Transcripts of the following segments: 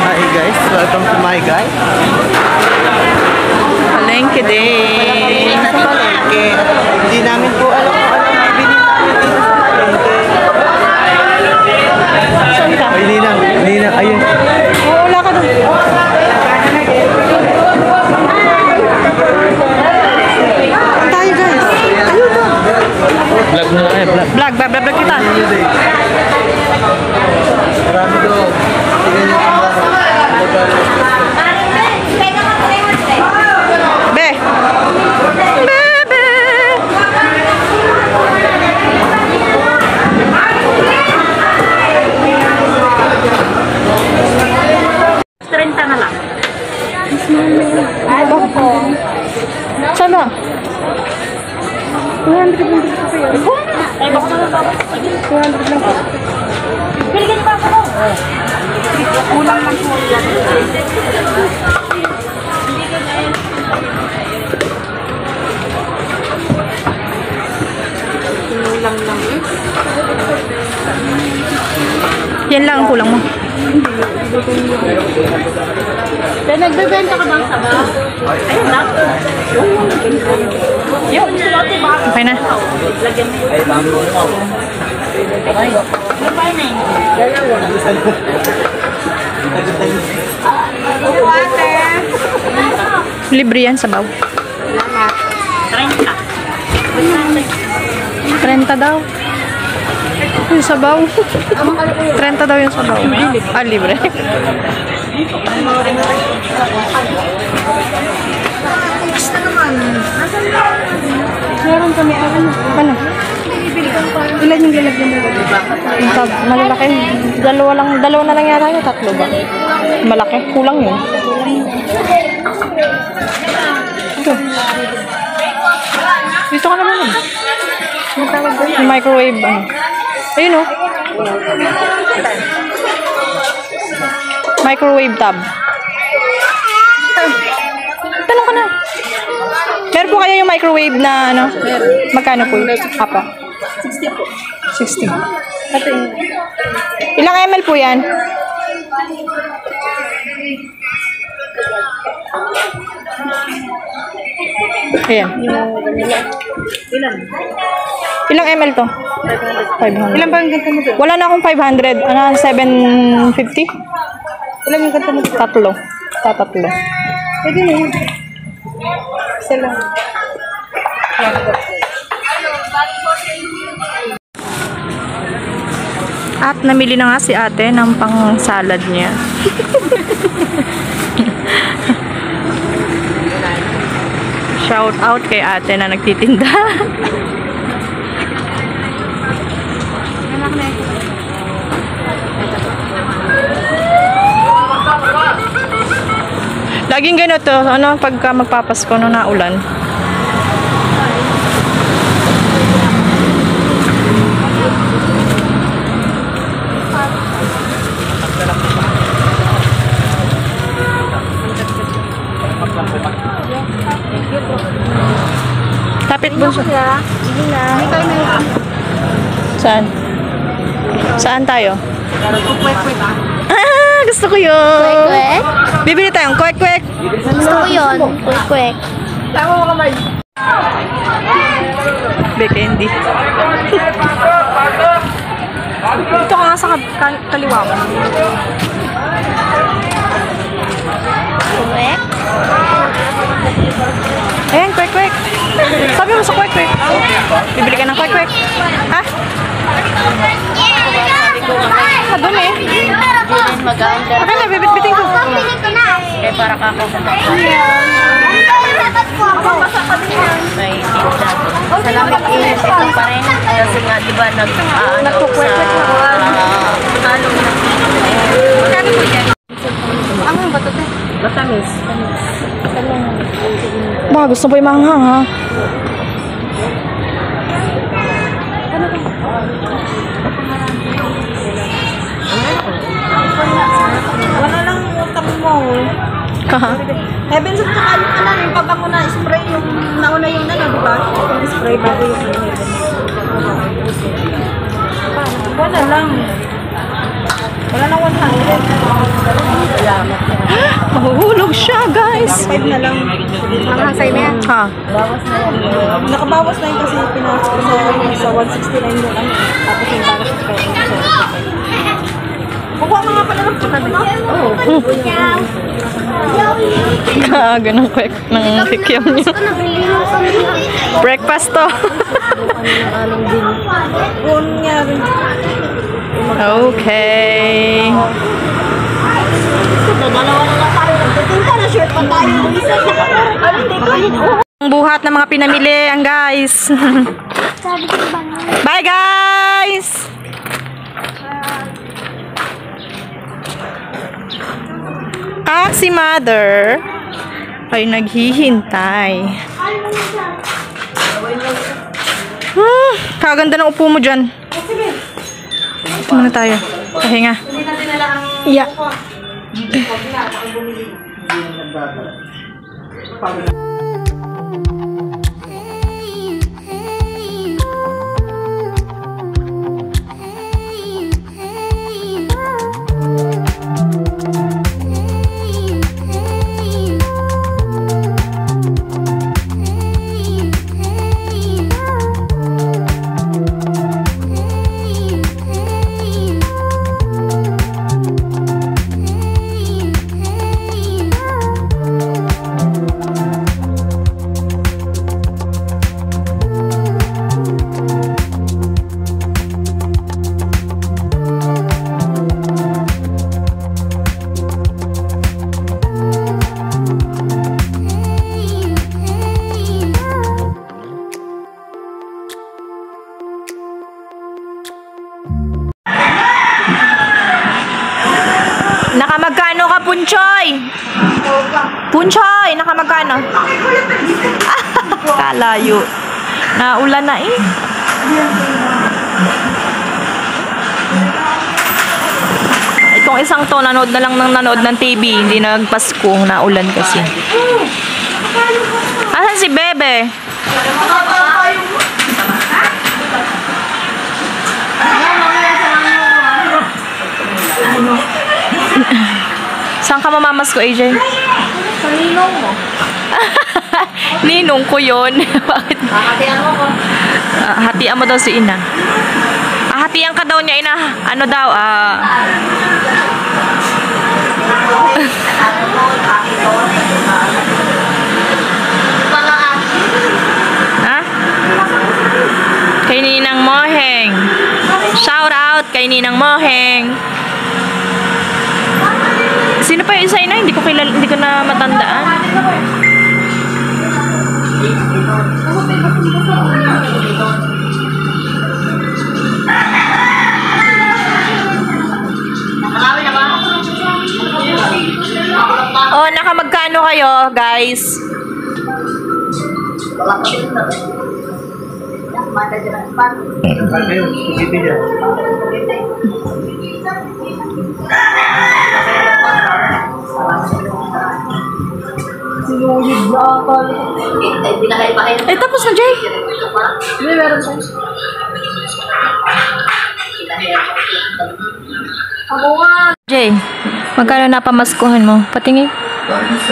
Hi guys, welcome to my guys. Palengke din. Sa palengke. Hindi namin po alam kung ano mabili namin dito sa palengke. Saan ka? Ay, Nina, ayun. Oo, wala ka doon. Tayo guys. Ayun ba? Vlog mo na vlog. Vlog kita. Marami doon. Tingnan niyo kung Be. Bebe. Trenta na lang. Ay, bakit po? Saan ba? 200 lang dito kayo. Ay, baka na lang. 200 lang po. Biligan pa ako. Kulang lang po yan. Kulang lang. Yan lang ang kulang mo. Kaya nagbebenta ka bang sabaw? Ayun lang. Yung sulote ba? Okay na. Lagyan mo. Ay, pa na eh. Dalawa. Water. Libre yan, sabaw. Salamat. 30. 30 daw. Yung sabaw. 30 daw yung sabaw. Ah, libre. Basta naman. Meron kami ano? Ilan yung lalagyan mo? Malalaki. Dalawa na lang yata yun. Tatlo ba? Malaki. Kulang yun. Ito. Dito ka naman. Yung microwave. Ano? Ayun o. Microwave tab. Tanong ka na. Meron po kayo yung microwave na ano? Magkano po yun? Apa? 60 po. 60. Ilang ml po yan? Ayan. Ilan? Ilang ml to? 500. Ilan ba yung ganito mo doon? Wala na akong 500. Ano, 750? Ilan yung ganito mo doon? Tatlo. Tatatlo. Pwede na yun. Isa lang. At namili na nga si ate ng pang salad niya. Shout out kay ate na nagtitinda. Laging ganito, ano, pagka magpapasko no na ulan. Tapit bunso. Saan? Saan tayo? Ah, gusto ko yun. Kwek-kwek? Bibili tayong kwek-kwek. Gusto ko yun. Kwek-kwek. Candy. Ito ka nga sa kaliwa mo. Kwek? Ayan, kwek-kwek. Sabi mo sa kwek-kwek. Bibili ka ng kwek-kwek. Ha? Doon eh. Okay na, bibit-bitin ko. Eh, para ka ako sa Salamat init ito pa rin. Kasi nga, di ba, Nagkukwek-kwek na ko. Ano na. Magkano po yan? Ano yung bato? Batamis. Baka gusto po yung manghang ha. Wala lang utang mo. Heaven sa tsaka yung ano, yung pabango na spray, yung nauna yung ano, di ba? Yung spray bago yung ano, heaven. Wala lang. Wala lang 100. Wala. Mahuhulog siya, guys. 5 na lang. Mga hasay na yan. Ha? Nakabawas na yun kasi pinasok ko sa 169 yung ano. Tapos yung para sa 5. Kukuha ka nga pala ng putabi na? Oo. Kaaga ng kwek ng kikiam niya. Breakfast to. Okay. Dalawa na lang tayo. Nagtitinta na short pa tayo. Ang buhat ng mga pinamili, ang guys. Bye, guys! Si mother ay naghihintay. Kaganda ng upo mo dyan. Ito muna tayo. Pahinga. Yeah. Nakamagkano ka, Punchoy? Punchoy, nakamagkano? Kalayo. Naulan na eh. Itong isang to, nanood na lang ng nanood ng TV. Hindi nagpasko, naulan kasi. Asan si Bebe? Saan ka mamamas ko, AJ? Sa ninong mo. Ninong ko yun. Bakit? Hatian mo ko. Hatian mo daw si Ina. Hatian ka daw niya, Ina. Ano daw? Ha? Kay Ninang Moheng. Shout out kay Ninang Moheng. Sino pa yung isa na? Hindi ko kilala, hindi ko na matandaan. Oh, nakamagkano kayo, guys? Eh, tapos na, Jay. Meron tayo. Ako nga. Jay, magkano na pamaskuhan mo? Patingin.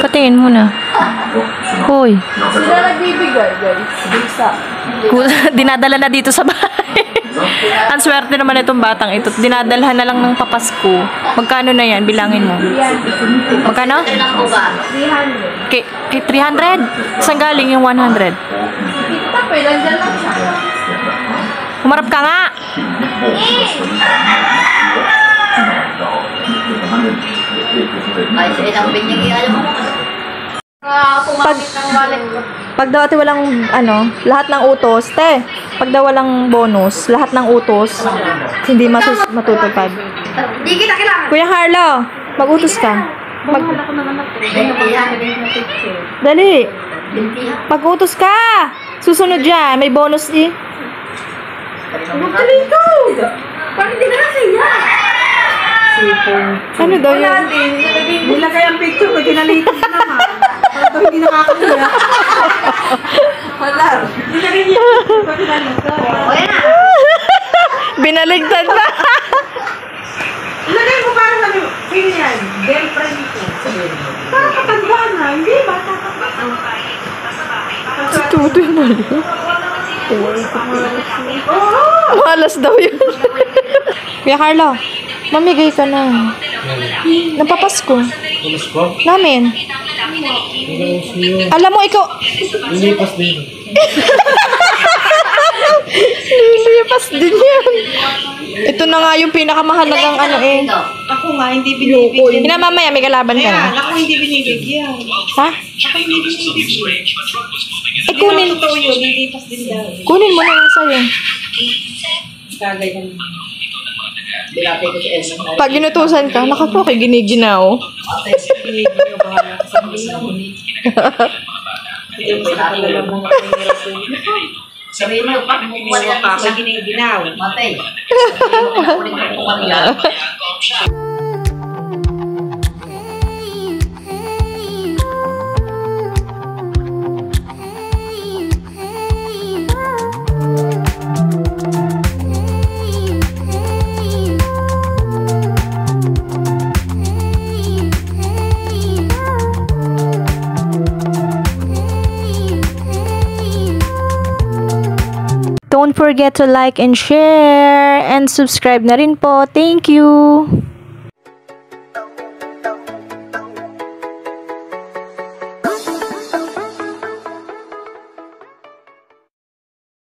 Patingin muna. Hoy. Sila nagbibigay, guys. Bisa. Dinadala na dito sa bahay. Ang swerte naman itong batang ito. Dinadalhan na lang ng papasko. Magkano na yan? Bilangin mo. Magkano? 300. Kay 300? Saan galing yung 100? Kita pa, landyan lang siya. Humarap ka nga. Ay, siya ilang binyagi. Alam mo naman. Pumamit ng wallet ko. Pag daw ate walang lahat ng utos, pag daw walang bonus, lahat ng utos, hindi matutupad. Hindi kita kailangan. Kuya Harlo, mag-utos ka. Ako naman ako. Dali. Mag-utos ka. Susunod dyan, may bonus eh. Huwag ka dito. Bakit hindi ka nasaya? Ano daw yun? Nilagay ang picture ko, kinalitan ko naman. Parang hindi nakakakuya. Wala. Hindi na rin yan. O yan na. Binaligtad pa. Ilagay ko parang sabi, sino yan? Girlfriend ko. Parang katanda na, hindi bata ka pa. Si Tutoy mali. Malas daw yun. Kuya Carlo, mamigay ka na. Napapasko. Namin. Alam mo, ikaw... Lilipas din. Lilipas din yan. Ito na nga yung pinakamahalagang ano eh. Ako nga, hindi binibigyan. Hina mamaya, may kalaban ka na. Ayan, ako hindi binibigyan. Ha? Ako hindi binibigyan. Eh, kunin. Totoo yun, lilipas din daw. Kunin mo na yung sa'yo. Kagay ka naman. Bilapay ko si Elsa. Pag ginutusan ka, nakapo kay giniginaw. Sabi mo, pag bumuha yan sa giniginaw. Matay. Don't forget to like and share and subscribe na rin po. Thank you!